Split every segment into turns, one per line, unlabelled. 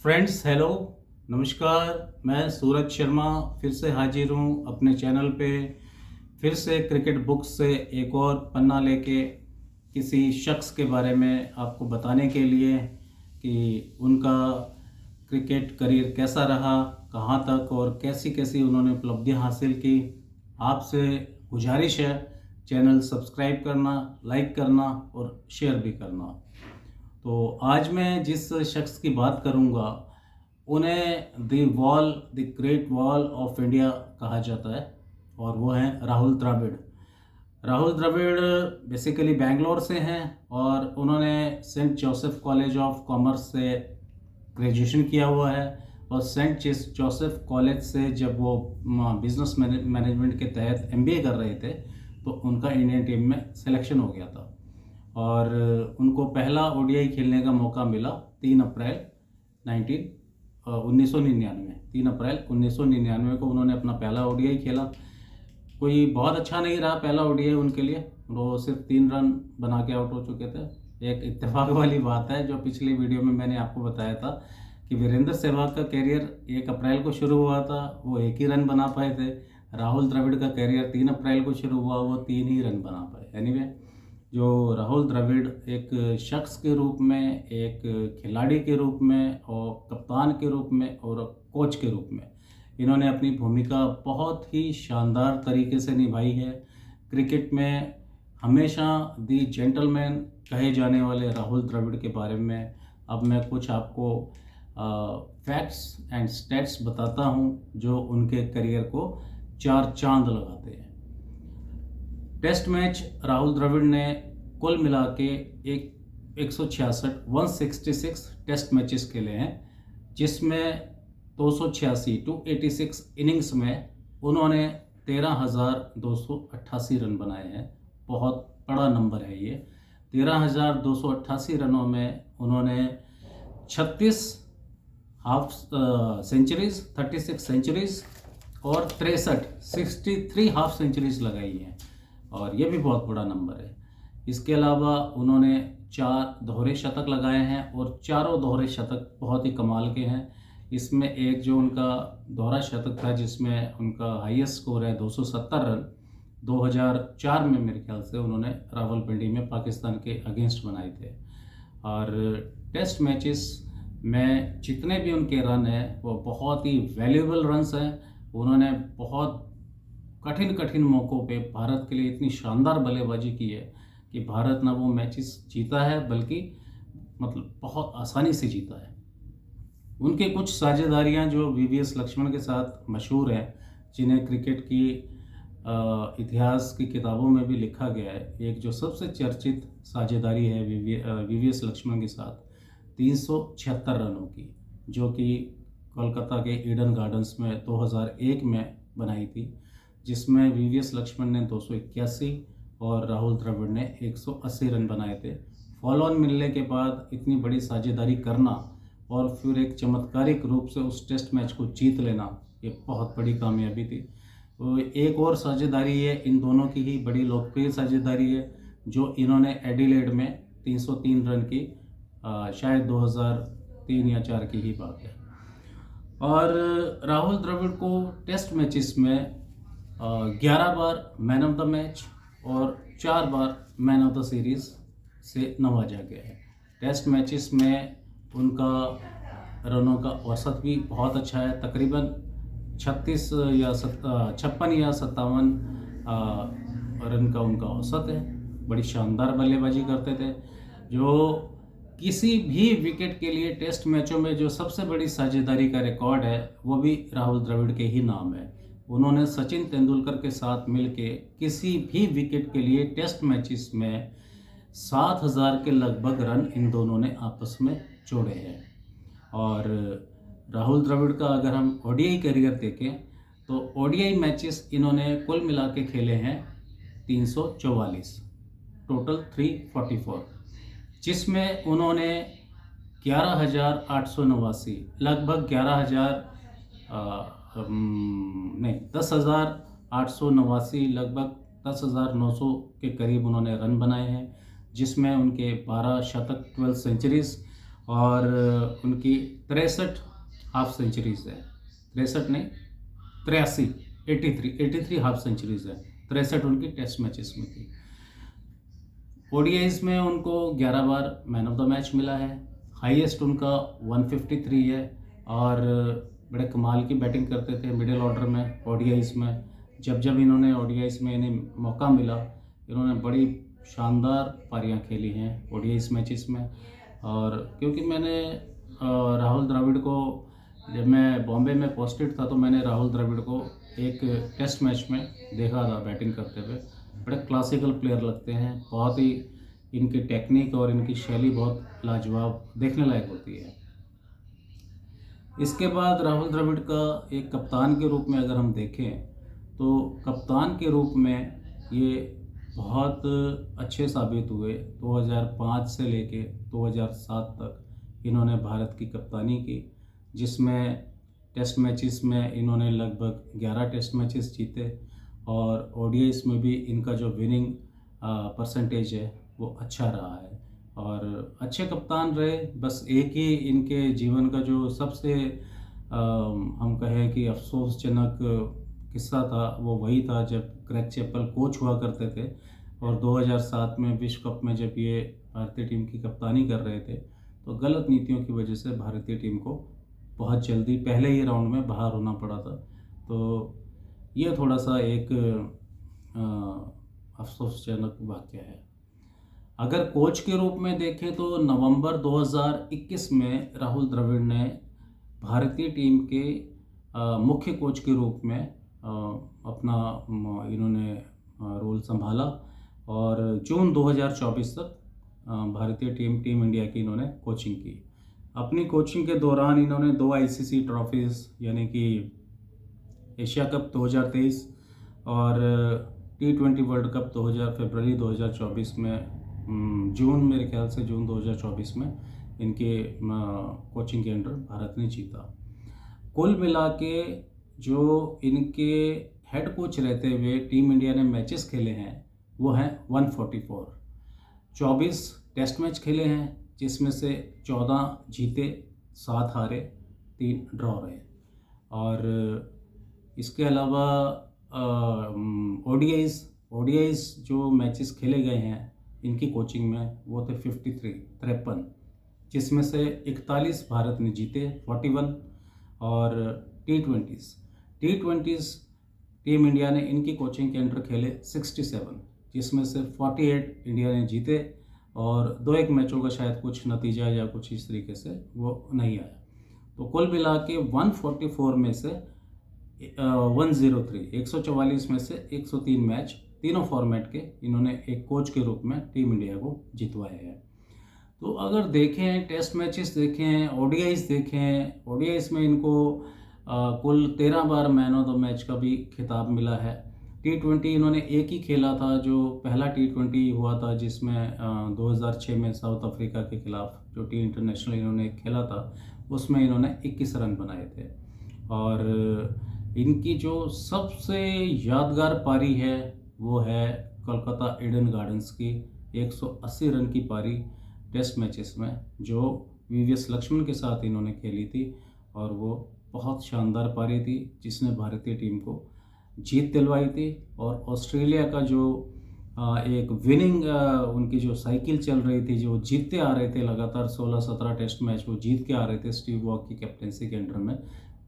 Friends hello, नमस्कार। मैं सूरज शर्मा फिर से हाजिर हूँ अपने चैनल पे। फिर से क्रिकेट बुक्स से एक और पन्ना लेके किसी शख्स के बारे में आपको बताने के लिए कि उनका क्रिकेट करियर कैसा रहा, कहाँ तक और कैसी कैसी उन्होंने उपलब्धियाँ हासिल की। आपसे गुजारिश है चैनल सब्सक्राइब करना, लाइक करना और शेयर भी करना। तो आज मैं जिस शख्स की बात करूंगा उन्हें the great wall of India कहा जाता है और वो हैं राहुल द्रविड़। राहुल द्रविड़ बेसिकली बेंगलोर से हैं और उन्होंने Saint Joseph college of commerce से ग्रेजुएशन किया हुआ है और सेंट जोसेफ कॉलेज से जब वो बिजनेस मैनेजमेंट के तहत एमबीए कर रहे थे तो उनका इंडियन टीम में सिलेक्शन हो गया था और उनको पहला ओडीआई खेलने का मौका मिला 3 अप्रैल 1999। 3 अप्रैल 1999 को उन्होंने अपना पहला ओडीआई खेला। कोई बहुत अच्छा नहीं रहा पहला ओडीआई उनके लिए, वो सिर्फ 3 रन बना के आउट हो चुके थे। एक इत्तेफाक वाली बात है जो पिछली वीडियो में मैंने आपको बताया था कि वीरेंद्र सहवाग का कैरियर 1 अप्रैल को शुरू हुआ था, वो 1 ही रन बना पाए थे। राहुल द्रविड़ का कैरियर 3 अप्रैल को शुरू हुआ, वो 3 ही रन बना पाए। एनीवे, जो राहुल द्रविड़ एक शख्स के रूप में, एक खिलाड़ी के रूप में और कप्तान के रूप में और कोच के रूप में इन्होंने अपनी भूमिका बहुत ही शानदार तरीके से निभाई है। क्रिकेट में हमेशा दी जेंटलमैन कहे जाने वाले राहुल द्रविड़ के बारे में अब मैं कुछ आपको फैक्ट्स एंड स्टैट्स बताता हूं जो उनके करियर को 4 चांद लगाते हैं। टेस्ट मैच राहुल द्रविड़ ने कुल मिला के 166 टेस्ट मैचेस खेले हैं, जिसमें 286 इनिंग्स में उन्होंने 13,288 रन बनाए हैं। बहुत बड़ा नंबर है ये। 13,288 रनों में उन्होंने 36 हाफ सेंचुरीज, 36 सेंचुरीज और 63 हाफ सेंचुरीज लगाई हैं और ये भी बहुत बड़ा नंबर है। इसके अलावा उन्होंने 4 दोहरे शतक लगाए हैं और चारों दोहरे शतक बहुत ही कमाल के हैं। इसमें एक जो उनका दोहरा शतक था जिसमें उनका हाईएस्ट स्कोर है 270 रन, 2004 में मेरे ख्याल से उन्होंने रावलपिंडी में पाकिस्तान के अगेंस्ट बनाए थे। और टेस्ट मैचेस में जितने भी उनके रन हैं वो बहुत ही वैल्यूएबल रन्स हैं। उन्होंने बहुत कठिन मौक़ों पे भारत के लिए इतनी शानदार बल्लेबाजी की है कि भारत ना वो मैचेस जीता है बल्कि मतलब बहुत आसानी से जीता है। उनके कुछ साझेदारियां जो वीवीएस लक्ष्मण के साथ मशहूर हैं, जिन्हें क्रिकेट की इतिहास की किताबों में भी लिखा गया है। एक जो सबसे चर्चित साझेदारी है वीवीएस लक्ष्मण के साथ 376 रनों की, जो कि कोलकाता के ईडन गार्डन्स में 2001 में बनाई थी, जिसमें वीवीएस लक्ष्मण ने 281 और राहुल द्रविड़ ने 180 रन बनाए थे। फॉलो ऑन मिलने के बाद इतनी बड़ी साझेदारी करना और फिर एक चमत्कारिक रूप से उस टेस्ट मैच को जीत लेना, ये बहुत बड़ी कामयाबी थी। तो एक और साझेदारी है इन दोनों की ही बड़ी लोकप्रिय साझेदारी है जो इन्होंने एडिलेड में 303 रन की, शायद 2003 या 4 की ही बात है। और राहुल द्रविड़ को टेस्ट मैचेस में 11 बार मैन ऑफ द मैच और 4 बार मैन ऑफ द सीरीज़ से नवाजा गया है। टेस्ट मैचेस में उनका रनों का औसत भी बहुत अच्छा है, तकरीबन 56 या 57 रन का उनका औसत है। बड़ी शानदार बल्लेबाजी करते थे। जो किसी भी विकेट के लिए टेस्ट मैचों में जो सबसे बड़ी साझेदारी का रिकॉर्ड है वो भी राहुल द्रविड़ के ही नाम है। उन्होंने सचिन तेंदुलकर के साथ मिलके किसी भी विकेट के लिए टेस्ट मैचेस में 7,000 के लगभग रन इन दोनों ने आपस में जोड़े हैं। और राहुल द्रविड़ का अगर हम ओडीआई करियर देखें तो ओडीआई मैचेस इन्होंने कुल मिला के खेले हैं 344, टोटल 344, जिसमें उन्होंने 11,889 लगभग 10,889 लगभग 10,900 के करीब उन्होंने रन बनाए हैं, जिसमें उनके 12 शतक, 12 सेंचुरीज और उनकी 63 हाफ सेंचुरीज है। 63 नहीं, 83, 83 हाफ सेंचुरीज है। 63 उनकी टेस्ट मैचेस में थी। ओडीआईज में उनको 11 बार मैन ऑफ द मैच मिला है। हाईएस्ट उनका 153 है और बड़े कमाल की बैटिंग करते थे मिडिल ऑर्डर में ओडीआईज में। जब जब इन्होंने ओडीआईज में इन्हें मौका मिला, इन्होंने बड़ी शानदार पारियां खेली हैं ओडीआईज मैचेस में। और क्योंकि मैंने राहुल द्रविड़ को, जब मैं बॉम्बे में पोस्टेड था तो मैंने राहुल द्रविड़ को एक टेस्ट मैच में देखा था बैटिंग करते हुए। बड़े क्लासिकल प्लेयर लगते हैं, बहुत ही इनकी टेक्निक और इनकी शैली बहुत लाजवाब देखने लायक होती है। इसके बाद राहुल द्रविड़ का एक कप्तान के रूप में अगर हम देखें तो कप्तान के रूप में ये बहुत अच्छे साबित हुए। 2005 से लेके 2007 तक इन्होंने भारत की कप्तानी की, जिसमें टेस्ट मैचेस में इन्होंने लगभग 11 टेस्ट मैचेस जीते और ओडीआईज में भी इनका जो विनिंग परसेंटेज है वो अच्छा रहा है और अच्छे कप्तान रहे। बस एक ही इनके जीवन का जो सबसे हम कहें कि अफसोसजनक किस्सा था वो वही था जब ग्रेग चैपल कोच हुआ करते थे और 2007 में विश्व कप में जब ये भारतीय टीम की कप्तानी कर रहे थे तो गलत नीतियों की वजह से भारतीय टीम को बहुत जल्दी पहले ही राउंड में बाहर होना पड़ा था। तो ये थोड़ा सा एक अफसोसजनक वाक़या है। अगर कोच के रूप में देखें तो नवंबर 2021 में राहुल द्रविड़ ने भारतीय टीम के मुख्य कोच के रूप में अपना इन्होंने रोल संभाला और जून 2024 तक भारतीय टीम इंडिया की इन्होंने कोचिंग की। अपनी कोचिंग के दौरान इन्होंने 2 आईसीसी ट्रॉफीज़ यानी कि एशिया कप 2023 और T20 वर्ल्ड कप फरवरी 2024 में जून, मेरे ख्याल से जून 2024 में इनके कोचिंग के अंडर भारत ने जीता। कुल मिला के जो इनके हेड कोच रहते हुए टीम इंडिया ने मैचेस खेले हैं वो हैं 144। 24 टेस्ट मैच खेले हैं जिसमें से 14 जीते, 7 हारे, 3 ड्रॉ रहे। और इसके अलावा ओडीआईज जो मैचेस खेले गए हैं इनकी कोचिंग में वो थे 53, जिसमें से 41 भारत ने जीते 41 और टी20 टीम इंडिया ने इनकी कोचिंग के अंडर खेले 67, जिसमें से 48 इंडिया ने जीते और 2-1 मैचों का शायद कुछ नतीजा या कुछ इस तरीके से वो नहीं आया। तो कुल मिला के 144 में से 144 में से 103 मैच तीनों फॉर्मेट के इन्होंने एक कोच के रूप में टीम इंडिया को जितवाया है। तो अगर देखें टेस्ट मैचेस देखें, ओडीआईज देखें, ओडीआईज में इनको कुल 13 बार मैन ऑफ द मैच का भी खिताब मिला है। T20 इन्होंने एक ही खेला था, जो पहला T20 हुआ था जिसमें 2006 में साउथ अफ्रीका के खिलाफ जो टी इंटरनेशनल इन्होंने खेला था उसमें इन्होंने 21 रन बनाए थे। और इनकी जो सबसे यादगार पारी है वो है कोलकाता ईडन गार्डन्स की 180 रन की पारी टेस्ट मैचेस में जो वीवीएस लक्ष्मण के साथ इन्होंने खेली थी और वो बहुत शानदार पारी थी जिसने भारतीय टीम को जीत दिलवाई थी। और ऑस्ट्रेलिया का जो एक विनिंग उनकी जो साइकिल चल रही थी, जो जीतते आ रहे थे लगातार 16-17 टेस्ट मैच वो जीत के आ रहे थे स्टीव वॉक की कैप्टनसी के अंडर में,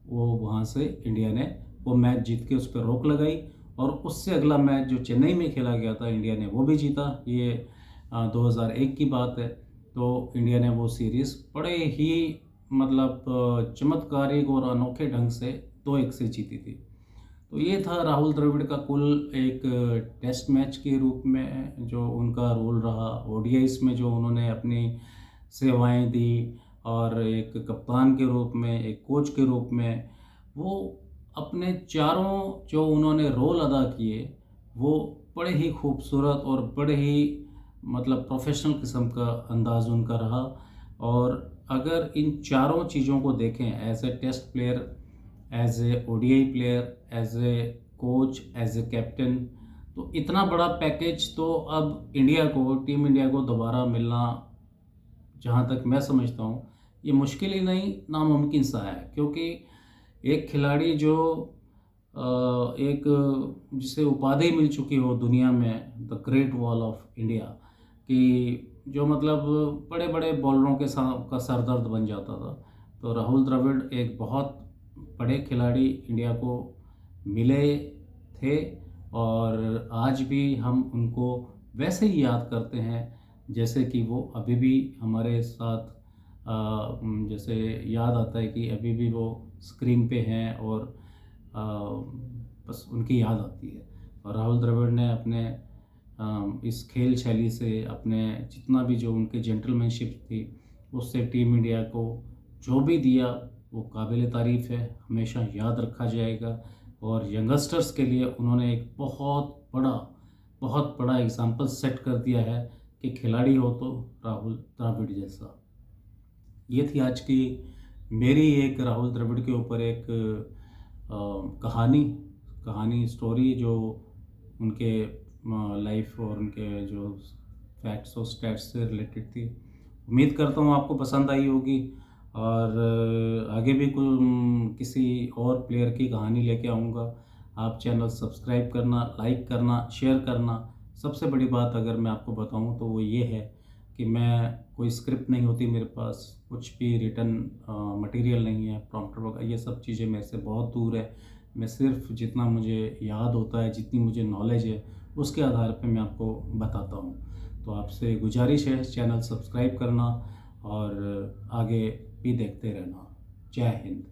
वो वहाँ से इंडिया ने वो मैच जीत के उस पर रोक लगाई और उससे अगला मैच जो चेन्नई में खेला गया था इंडिया ने वो भी जीता। ये 2001 की बात है। तो इंडिया ने वो सीरीज़ बड़े ही मतलब चमत्कारिक और अनोखे ढंग से 2-1 से जीती थी। तो ये था राहुल द्रविड़ का कुल एक टेस्ट मैच के रूप में जो उनका रोल रहा, ओडीआईज में जो उन्होंने अपनी सेवाएं दी और एक कप्तान के रूप में, एक कोच के रूप में, वो अपने चारों जो उन्होंने रोल अदा किए वो बड़े ही खूबसूरत और बड़े ही मतलब प्रोफेशनल किस्म का अंदाज उनका रहा। और अगर इन चारों चीज़ों को देखें as a test player, as a ODI player, as a coach, as a captain, तो इतना बड़ा पैकेज तो अब इंडिया को, टीम इंडिया को दोबारा मिलना जहाँ तक मैं समझता हूँ ये मुश्किल ही नहीं, नामुमकिन सा है, क्योंकि एक खिलाड़ी जो एक जिसे उपाधि मिल चुकी हो दुनिया में, the great wall of India, कि जो मतलब बड़े बड़े बॉलरों के का सरदर्द बन जाता था, तो राहुल द्रविड़ एक बहुत बड़े खिलाड़ी इंडिया को मिले थे, और आज भी हम उनको वैसे ही याद करते हैं जैसे कि वो अभी भी हमारे साथ जैसे याद आता है कि अभी भी वो स्क्रीन पे हैं, और बस उनकी याद आती है। और राहुल द्रविड़ ने अपने इस खेल शैली से, अपने जितना भी जो उनके जेंटलमैनशिप थी, उससे टीम इंडिया को जो भी दिया वो काबिल तारीफ़ है, हमेशा याद रखा जाएगा। और यंगस्टर्स के लिए उन्होंने एक बहुत बड़ा एग्जाम्पल सेट कर दिया है कि खिलाड़ी हो तो राहुल द्रविड़ जैसा। ये थी आज की मेरी एक राहुल द्रविड़ के ऊपर एक कहानी स्टोरी, जो उनके लाइफ और उनके जो फैक्ट्स और स्टैट्स से रिलेटेड थी। उम्मीद करता हूँ आपको पसंद आई होगी, और आगे भी किसी और प्लेयर की कहानी लेके आऊँगा। आप चैनल सब्सक्राइब करना, लाइक करना, शेयर करना। सबसे बड़ी बात अगर मैं आपको बताऊँ तो वो ये है कि मैं कोई स्क्रिप्ट नहीं होती मेरे पास, कुछ भी रिटन मटेरियल नहीं है, प्रॉम्प्टर वगैरह ये सब चीज़ें मेरे से बहुत दूर है। मैं सिर्फ जितना मुझे याद होता है, जितनी मुझे नॉलेज है, उसके आधार पे मैं आपको बताता हूँ। तो आपसे गुजारिश है चैनल सब्सक्राइब करना और आगे भी देखते रहना। जय हिंद।